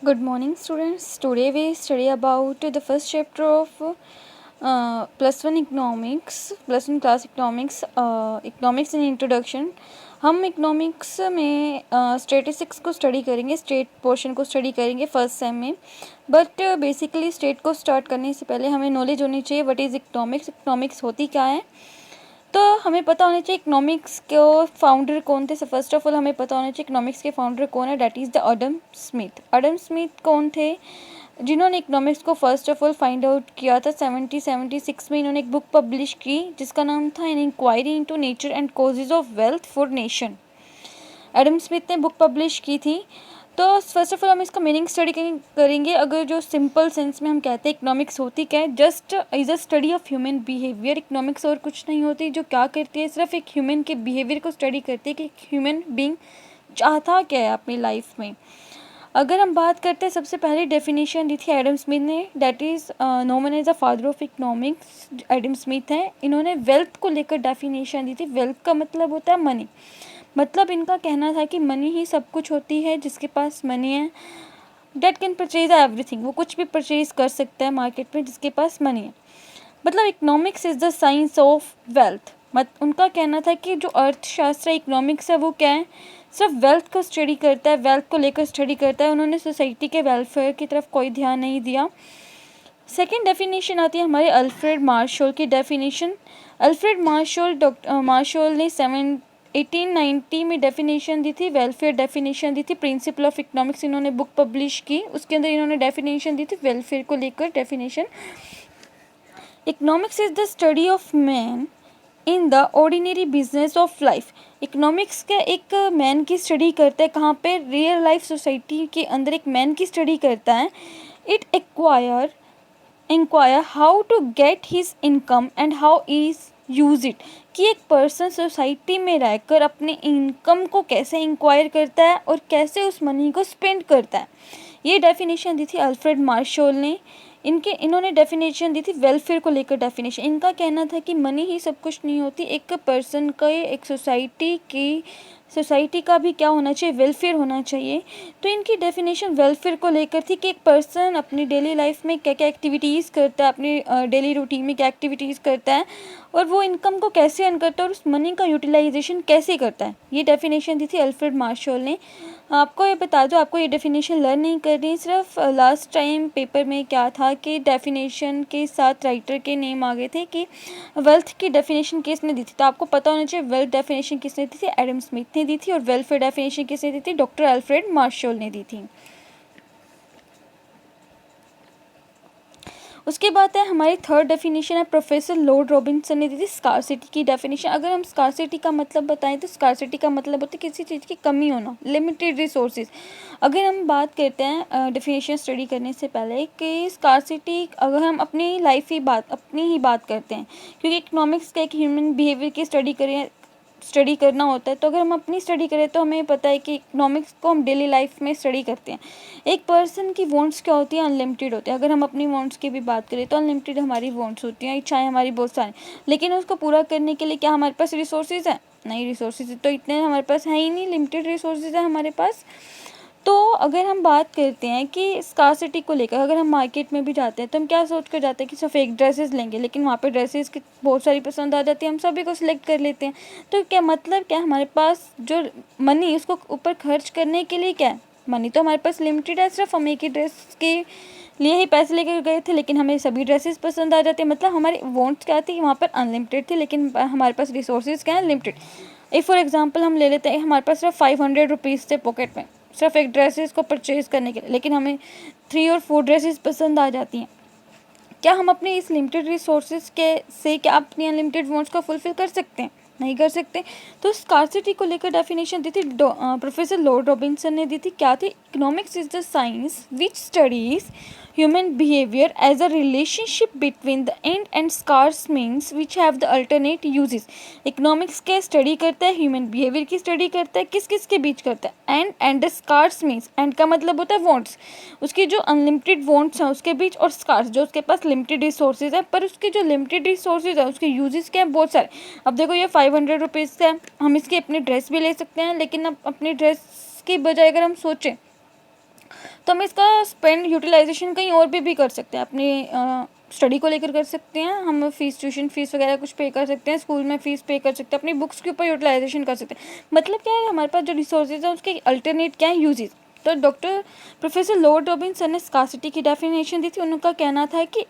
Good morning, students. Today we study about the first chapter of plus one economics, plus one class economics, economics in introduction. हम economics में statistics को study करेंगे, state portion को study करेंगे first sem में. But basically state को start करने से पहले हमें नॉलेज होनी चाहिए व्हाट इज़ इकोनॉमिक्स, इकोनॉमिक्स होती क्या है. तो हमें पता होना चाहिए इकोनॉमिक्स के फाउंडर कौन थे. सो फर्स्ट ऑफ ऑल हमें पता होना चाहिए इकोनॉमिक्स के फाउंडर कौन है. That is the Adam Smith. Adam Smith कौन थे जिन्होंने इकोनॉमिक्स को first of all find out किया था. 1776 में इन्होंने एक बुक पब्लिश की जिसका नाम था an inquiry into nature and causes of wealth for nation. Adam Smith ने बुक पब्लिश की थी. तो फर्स्ट ऑफ ऑल हम इसका मीनिंग स्टडी करेंगे. अगर जो सिंपल सेंस में हम कहते हैं इकोनॉमिक्स होती क्या है, just is a study of human behaviour. Economics और कुछ नहीं होती. जो क्या करती है, सिर्फ एक ह्यूमन के बिहेवियर को स्टडी करती है कि ह्यूमन बीइंग चाहता क्या है अपनी लाइफ में. अगर हम बात करते हैं, सबसे पहले डेफिनेशन दी थी एडम स्मिथ ने. That is known as the father of economics. Adam Smith हैं. इन्होंने वेल्थ को लेकर डेफिनेशन दी थी. वेल्थ का मतलब होता है मनी. मतलब इनका कहना था कि मनी ही सब कुछ होती है. जिसके पास मनी है डेट कैन परचेज एवरीथिंग. वो कुछ भी परचेज कर सकता है मार्केट में जिसके पास मनी है. मतलब economics is the science of wealth. उनका कहना था कि जो अर्थशास्त्र इकोनॉमिक्स है वो क्या है, सिर्फ वेल्थ को स्टडी करता है, वेल्थ को लेकर स्टडी करता है. उन्होंने सोसाइटी के वेलफेयर की तरफ कोई ध्यान नहीं दिया. सेकेंड डेफिनेशन आती है हमारे अल्फ्रेड मार्शल की डेफिनेशन. अल्फ्रेड मार्शल ने 1890 में डेफिनेशन दी थी, वेलफेयर डेफिनेशन दी थी. प्रिंसिपल ऑफ इकोनॉमिक्स इन्होंने बुक पब्लिश की. उसके अंदर इन्होंने डेफिनेशन दी थी वेलफेयर को लेकर. Definition: economics is the study of man in the ordinary business of life. Economics का एक मैन की स्टडी करता है. कहाँ पे? रियल लाइफ सोसाइटी के अंदर एक मैन की स्टडी करता है. It inquire how to get his income and how is use it. कि एक पर्सन सोसाइटी में रहकर अपने इनकम को कैसे इंक्वायर करता है और कैसे उस मनी को स्पेंड करता है. ये डेफिनेशन दी थी अल्फ्रेड मार्शल ने. इन्होंने डेफिनेशन दी थी वेलफेयर को लेकर. डेफिनेशन इनका कहना था कि मनी ही सब कुछ नहीं होती. एक पर्सन का, एक सोसाइटी का भी क्या होना चाहिए, वेलफेयर होना चाहिए. तो इनकी डेफिनेशन वेलफेयर को लेकर थी कि एक पर्सन अपनी डेली लाइफ में क्या क्या एक्टिविटीज़ करता है, अपनी डेली रूटीन में क्या एक्टिविटीज़ करता है और वो इनकम को कैसे अर्न करता है और उस मनी का यूटिलाइजेशन कैसे करता है. ये डेफिनेशन दी थी अल्फ्रेड मार्शल ने. आपको ये बता दो, आपको ये डेफिनेशन लर्न नहीं करनी. सिर्फ लास्ट टाइम पेपर में क्या था कि डेफिनेशन के साथ राइटर के नेम आ गए थे कि वेल्थ की डेफिनेशन किसने दी थी. तो आपको पता होना चाहिए वेल्थ डेफिनेशन किसने दी थी. एडम स्मिथ ने दी थी. और वेलफेयर डेफिनेशन किसने दी थी? डॉक्टर अल्फ्रेड मार्शल ने दी थी. उसके बाद है हमारी थर्ड डेफिनेशन है प्रोफेसर लॉर्ड रॉबिन्सन ने दी थी स्कार्सिटी की डेफिनेशन. अगर हम स्कार्सिटी का मतलब बताएं तो स्कार्सिटी का मतलब होता है किसी चीज़ की कमी होना, लिमिटेड रिसोर्सेज. अगर हम बात करते हैं डेफिनेशन स्टडी करने से पहले कि स्कार्सिटी, अगर हम अपनी ही बात करते हैं, क्योंकि इकोनॉमिक्स का एक ह्यूमन बिहेवियर की स्टडी करना होता है. तो अगर हम अपनी स्टडी करें तो हमें पता है कि इकोनॉमिक्स को हम डेली लाइफ में स्टडी करते हैं. एक पर्सन की वांट्स क्या होती हैं? अनलिमिटेड होती है. अगर हम अपनी वांट्स की भी बात करें तो अनलिमिटेड हमारी वांट्स होती हैं, इच्छाएं हमारी बहुत सारी. लेकिन उसको पूरा करने के लिए क्या हमारे पास रिसोर्सेज हैं? नहीं, रिसोर्सेज तो इतने हमारे पास है ही नहीं. लिमिटेड रिसोर्सेज है हमारे पास. तो अगर हम बात करते हैं कि स्कार्सिटी को लेकर, अगर हम मार्केट में भी जाते हैं तो हम क्या सोच कर जाते हैं कि सिर्फ एक ड्रेसेस लेंगे, लेकिन वहाँ पे ड्रेसेस की बहुत सारी पसंद आ जाती है, हम सभी को सिलेक्ट कर लेते हैं. तो क्या मतलब, क्या हमारे पास जो मनी उसको ऊपर खर्च करने के लिए क्या है? मनी तो हमारे पास लिमिटेड है. सिर्फ हम एक ही ड्रेस के लिए ही पैसे लेकर गए थे, लेकिन हमें सभी ड्रेसेस पसंद आ जाते हैं. मतलब हमारी वॉन्ट्स क्या थी वहाँ पर? अनलिमिटेड थी, लेकिन हमारे पास रिसोर्सेज क्या है? लिमिटेड. फॉर एग्जाम्पल हम ले लेते हैं, हमारे पास सिर्फ 500 रुपीज़ थे पॉकेट में सिर्फ एक ड्रेसेस को परचेज़ करने के लिए, लेकिन हमें 3 और 4 ड्रेसेस पसंद आ जाती हैं. क्या हम अपने इस लिमिटेड रिसोर्सेज के से क्या अपनी अनलिमिटेड वांट्स को फुलफिल कर सकते हैं? नहीं कर सकते. तो स्कार्सिटी को लेकर डेफिनेशन दी थी प्रोफेसर लॉर्ड रॉबिन्सन ने दी थी. क्या थी? Economics is the science which studies human behaviour as a relationship between the end and scarce means which have the alternate uses. Economics के स्टडी करता है, ह्यूमन बिहेवियर की स्टडी करता है. किस किस के बीच करता है? एंड स्कार्स मीन्स, एंड का मतलब होता है वॉन्ट्स, उसकी जो अनलिमिटेड वॉन्ट्स हैं उसके बीच, और स्कार्स जो उसके पास लिमिटेड रिसोर्सेज है, पर उसके जो लिमिटेड रिसोर्सेज है उसके यूजेस क्या है? बहुत सारे. अब देखो ये 500 रुपीज़ है, हम इसकी अपनी ड्रेस भी ले सकते हैं, लेकिन अब अपनी ड्रेस की बजाय अगर हम सोचें तो हम इसका स्पेंड यूटिलाइजेशन कहीं और भी कर सकते हैं, अपनी स्टडी को लेकर कर सकते हैं, हम फीस, ट्यूशन फीस वगैरह कुछ पे कर सकते हैं, स्कूल में फ़ीस पे कर सकते हैं, अपनी बुक्स के ऊपर यूटिलाइजेशन कर सकते हैं। मतलब क्या है, हमारे पास जो रिसोर्सेज हैं उसके अल्टरनेट क्या है, यूजेस। तो डॉक्टर प्रोफेसर लॉर्ड रॉबिन्सन ने स्कार्सिटी की डेफिनेशन दी थी। उनका कहना था कि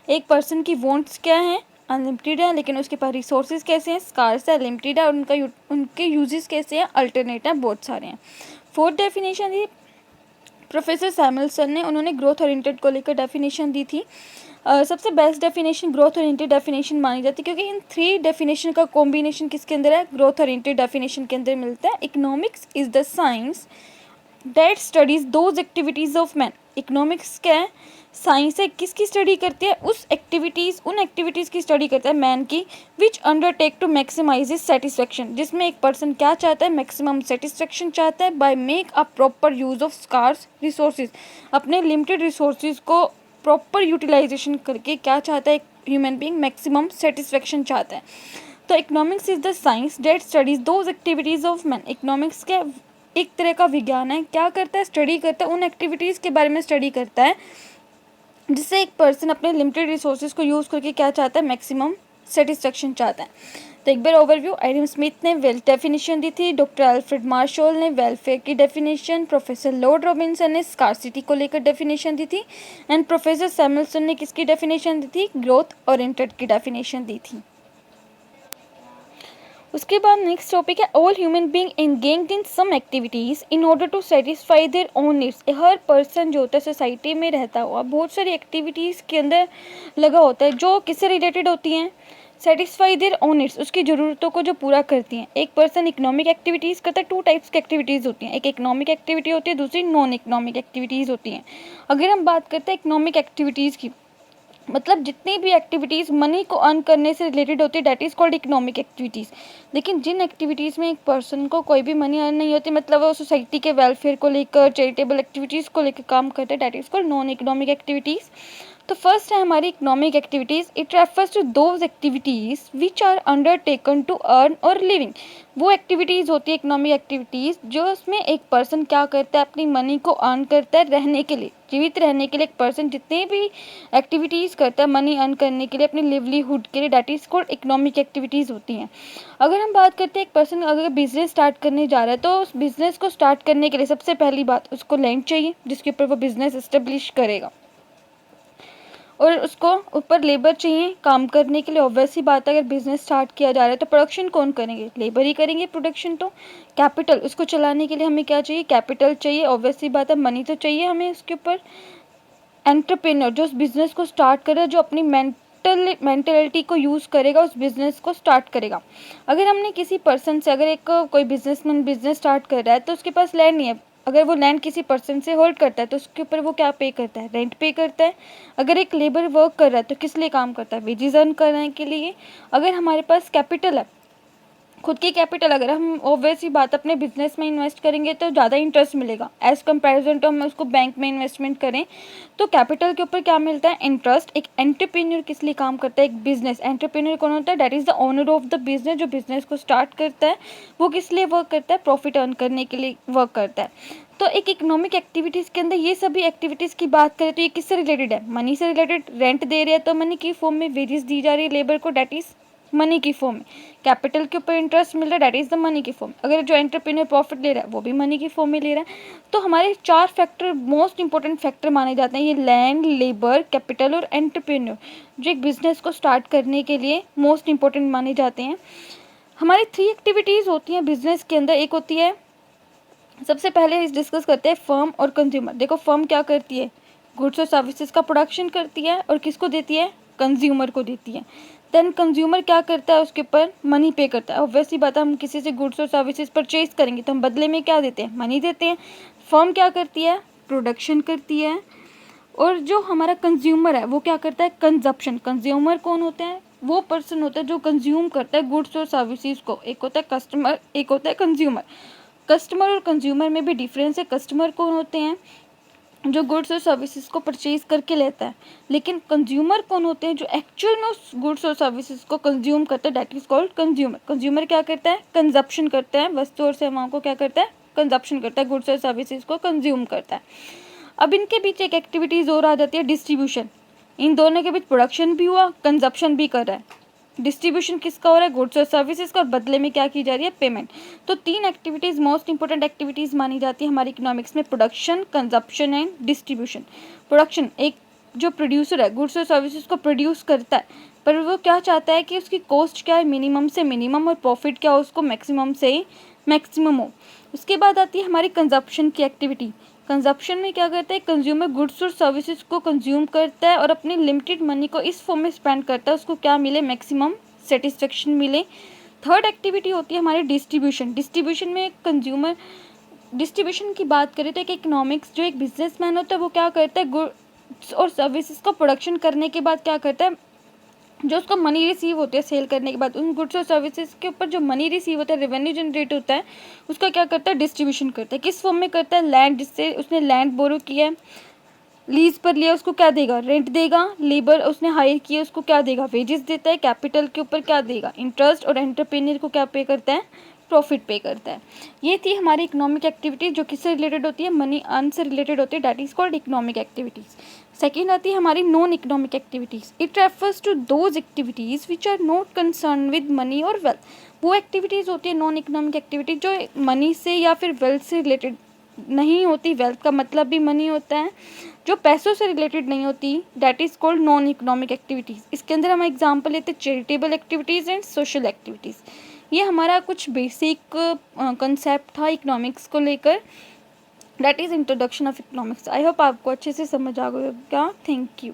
एक पर्सन की वांट्स क्या है, अनलिमिटेड है, लेकिन उसके पास रिसोर्सेज कैसे हैं, स्कार्स है, लिमिटेड है, और उनके यूजेस कैसे हैं, अल्टरनेट है, बहुत सारे हैं। फोर्थ डेफिनेशन दी प्रोफेसर सैमुअल्सन ने, उन्होंने ग्रोथ ओरिएंटेड को लेकर डेफिनेशन दी थी। सबसे best definition growth oriented definition मानी जाती है, क्योंकि इन 3 डेफिनेशन का कॉम्बिनेशन किसके अंदर है, ग्रोथ ओरिएंटेड डेफिनेशन के अंदर मिलता है। Economics is the science that studies those activities of man. Economics क्या है, साइंस है, किसकी स्टडी करती है, उन एक्टिविटीज़ की स्टडी करता है मैन की, which undertake to maximise is satisfaction, जिसमें एक पर्सन क्या चाहता है, मैक्सिमम सेटिस्फेक्शन चाहता है, by make a proper use of scarce resources, अपने लिमिटेड रिसोर्सेज को प्रॉपर यूटिलाइजेशन करके क्या चाहता है, एक ह्यूमन बीइंग मैक्सिमम सेटिस्फेक्शन चाहता है। तो economics is the science that studies those activities of man. Economics क्या एक तरह का विज्ञान है, क्या करता है, स्टडी करता है, उन एक्टिविटीज़ के बारे में स्टडी करता है जिससे एक पर्सन अपने लिमिटेड रिसोर्सेज को यूज़ करके क्या चाहता है, मैक्सिमम सेटिस्फेक्शन चाहता है। तो एक बार ओवरव्यू, एडम स्मिथ ने वेल्थ डेफिनेशन दी थी, डॉक्टर अल्फ्रेड मार्शल ने वेलफेयर की डेफिनेशन, प्रोफेसर लॉर्ड रॉबिन्सन ने स्कार्सिटी को लेकर डेफिनेशन दी थी, एंड प्रोफेसर सैमुअल्सन ने किसकी डेफिनेशन दी थी, ग्रोथ ओरिएंटेड की डेफिनेशन दी थी। उसके बाद नेक्स्ट टॉपिक है all human being engaged in some activities in order to satisfy their own needs. हर पर्सन जो होता है सोसाइटी में रहता हुआ बहुत सारी एक्टिविटीज़ के अंदर लगा होता है जो किससे रिलेटेड होती हैं, सेटिस्फाई देयर ओन नीड्स, उसकी ज़रूरतों को जो पूरा करती हैं। एक पर्सन इकोनॉमिक एक्टिविटीज़ करता है, 2 टाइप्स की एक्टिविटीज़ होती हैं, एक इकोनॉमिक एक्टिविटी होती है, दूसरी नॉन इकोनॉमिक एक्टिविटीज़ होती हैं। अगर हम बात करते हैं इकोनॉमिक एक्टिविटीज़ की, मतलब जितनी भी एक्टिविटीज़ मनी को अर्न करने से रिलेटेड होती है, that is called economic activities. लेकिन जिन एक्टिविटीज़ में एक पर्सन को कोई भी मनी अर्न नहीं होती, मतलब वो सोसाइटी के वेलफेयर को लेकर, चैरिटेबल एक्टिविटीज़ को लेकर काम करते हैं, that is called non economic activities. तो फर्स्ट है हमारी economic activities. It refers to those activities which are undertaken to earn और लिविंग। वो एक्टिविटीज़ होती है इकोनॉमिक एक्टिविटीज़ जो उसमें एक पर्सन क्या करता है, अपनी मनी को अर्न करता है रहने के लिए, जीवित रहने के लिए। एक पर्सन जितने भी एक्टिविटीज़ करता है मनी अर्न करने के लिए, अपनी लिवलीहुड के लिए, that is called economic activities होती हैं। अगर हम बात करते हैं एक पर्सन अगर बिजनेस स्टार्ट करने जा रहा है, तो उस बिज़नेस को स्टार्ट करने के लिए सबसे पहली बात उसको लैंड चाहिए जिसके ऊपर वो बिज़नेस इस्टेब्लिश करेगा, और उसको ऊपर लेबर चाहिए काम करने के लिए। ऑब्वियस सी बात है, अगर बिजनेस स्टार्ट किया जा रहा है तो प्रोडक्शन कौन करेंगे, लेबर ही करेंगे प्रोडक्शन। तो कैपिटल, उसको चलाने के लिए हमें क्या चाहिए, कैपिटल चाहिए। ऑब्वियस सी बात है, मनी तो चाहिए हमें उसके ऊपर। एंटरप्रेन्योर जो उस बिज़नेस को स्टार्ट करे, जो अपनी मेंटलिटी को यूज़ करेगा, उस बिज़नेस को स्टार्ट करेगा। अगर हमने किसी पर्सन से, अगर एक कोई बिजनेसमैन बिजनेस स्टार्ट कर रहा है तो उसके पास लैंड नहीं है, अगर वो लैंड किसी पर्सन से होल्ड करता है तो उसके ऊपर वो क्या पे करता है, रेंट पे करता है। अगर एक लेबर वर्क कर रहा है तो किस लिए काम करता है, वेजेस अर्न करने के लिए। अगर हमारे पास कैपिटल है, खुद की कैपिटल, अगर हम ऑब्वियस ही बात अपने बिजनेस में इन्वेस्ट करेंगे तो ज़्यादा इंटरेस्ट मिलेगा एज़ कंपैरिजन टू हम उसको बैंक में इन्वेस्टमेंट करें। तो कैपिटल के ऊपर क्या मिलता है, इंटरेस्ट। एक एंटरप्रेन्योर किस लिए काम करता है, एक बिजनेस। एंटरप्रेन्योर कौन होता है, that is the owner of the business. जो बिजनेस को स्टार्ट करता है वो किस लिए वर्क करता है, प्रॉफिट अर्न करने के लिए वर्क करता है। तो एक इकोनॉमिक एक्टिविटीज़ के अंदर ये सभी एक्टिविटीज़ की बात करें तो ये किससे रिलेटेड है, मनी से रिलेटेड। रेंट दे रहे हैं तो मनी की फॉर्म में वेजेस दी जा रही है लेबर को, डैट इज़ मनी की फॉर्म में। कैपिटल के ऊपर इंटरेस्ट मिल रहा है, डैट इज़ द मनी की फॉर्म। अगर जो एंटरप्रेन्योर प्रॉफिट ले रहा है वो भी मनी की फॉर्म में ले रहा है। तो हमारे 4 फैक्टर मोस्ट इंपॉर्टेंट फैक्टर माने जाते हैं, ये लैंड, लेबर, कैपिटल और एंटरप्रेन्योर, जो एक बिजनेस को स्टार्ट करने के लिए मोस्ट इंपॉर्टेंट माने जाते हैं। हमारी 3 एक्टिविटीज़ होती हैं बिजनेस के अंदर। एक होती है, सबसे पहले डिस्कस करते हैं फर्म और कंज्यूमर। देखो फर्म क्या करती है, गुड्स और सर्विसेज का प्रोडक्शन करती है और किसको देती है, कंज्यूमर को देती है। देन कंज्यूमर क्या करता है, उसके ऊपर मनी पे करता है। ऑब्वियसली बात है, हम किसी से गुड्स और सर्विसेज परचेज करेंगे तो हम बदले में क्या देते हैं, मनी देते हैं। फर्म क्या करती है, प्रोडक्शन करती है, और जो हमारा कंज्यूमर है वो क्या करता है, कंजप्शन। कंज्यूमर कौन होता है, वो पर्सन होता है जो कंज्यूम करता है गुड्स और सर्विसेज को। एक होता है कस्टमर, एक होता है कंज्यूमर। कस्टमर और कंज्यूमर में भी डिफरेंस है। कस्टमर कौन होते हैं, जो गुड्स और सर्विसेज को परचेज करके लेता है, लेकिन कंज्यूमर कौन होते हैं, जो एक्चुअल में उस गुड्स और सर्विसेज को कंज्यूम करता है, that is called consumer. Consumer क्या करता है, कंजप्शन करता है, वस्तु और सेवाओं को क्या करता है, कंजप्शन करता है, गुड्स और सर्विसेज को कंज्यूम करता है। अब इनके बीच एक एक्टिविटीज़ और आ जाती है, डिस्ट्रीब्यूशन। इन दोनों के बीच प्रोडक्शन भी हुआ, कंजप्शन भी कर रहा है। डिस्ट्रीब्यूशन किसका हो रहा है? गुड्स और सर्विसेज का, और बदले में क्या की जा रही है? पेमेंट। तो 3 एक्टिविटीज़ मोस्ट इंपॉर्टेंट एक्टिविटीज़ मानी जाती है हमारी इकोनॉमिक्स में, production, consumption and distribution. Production, एक जो प्रोड्यूसर है गुड्स और सर्विसेज को प्रोड्यूस करता है, पर वो क्या चाहता है कि उसकी कॉस्ट क्या है? मिनिमम से मिनिमम, और प्रॉफिट क्या हो उसको? मैक्सिमम से मैक्सिमम हो। उसके बाद आती है हमारी कंजप्शन की एक्टिविटी। कंजप्शन में क्या करता है? कंज्यूमर गुड्स और सर्विसेज को कंज्यूम करता है और अपनी लिमिटेड मनी को इस फॉर्म में स्पेंड करता है, उसको क्या मिले? मैक्सिमम सेटिस्फेक्शन मिले। थर्ड एक्टिविटी होती है हमारी डिस्ट्रीब्यूशन। डिस्ट्रीब्यूशन में कंज्यूमर, डिस्ट्रीब्यूशन की बात करें तो एक इकोनॉमिक्स, जो एक बिजनेसमैन होता है वो क्या करता है? गुड्स और सर्विसेज को प्रोडक्शन करने के बाद क्या करता है? जो उसको मनी रिसीव होते हैं सेल करने के बाद, उन गुड्स और सर्विसेज के ऊपर जो मनी रिसीव होता है, रेवेन्यू जनरेट होता है, उसका क्या करता है? डिस्ट्रीब्यूशन करता है। किस फॉर्म में करता है? लैंड, जिससे उसने लैंड बोरो किया है, लीज पर लिया, उसको क्या देगा? रेंट देगा। लेबर उसने हायर किया, उसको क्या देगा? वेजेस देता है। कैपिटल के ऊपर क्या देगा? इंटरेस्ट। और एंटरप्रेन्योर को क्या पे करता है? प्रॉफिट पे करता है। ये थी हमारी इकोनॉमिक एक्टिविटी, जो किससे रिलेटेड होती है? मनी अर्न से रिलेटेड होती है, that is called economic activities. Second आती है हमारी non economic activities. It refers to those activities which are not concern with money और वेल्थ। वो एक्टिविटीज़ होती है नॉन इकोनॉमिक एक्टिविटी जो मनी से या फिर वेल्थ से रिलेटेड नहीं होती। वेल्थ का मतलब भी मनी होता है। जो पैसों से रिलेटेड नहीं होती, that is called non economic activities. इसके अंदर हम एग्जांपल लेते हैं charitable activities and social activities. ये हमारा कुछ बेसिक कंसेप्ट था इकोनॉमिक्स को लेकर, that is introduction of economics. I hope आपको अच्छे से समझ आ गया। Thank you.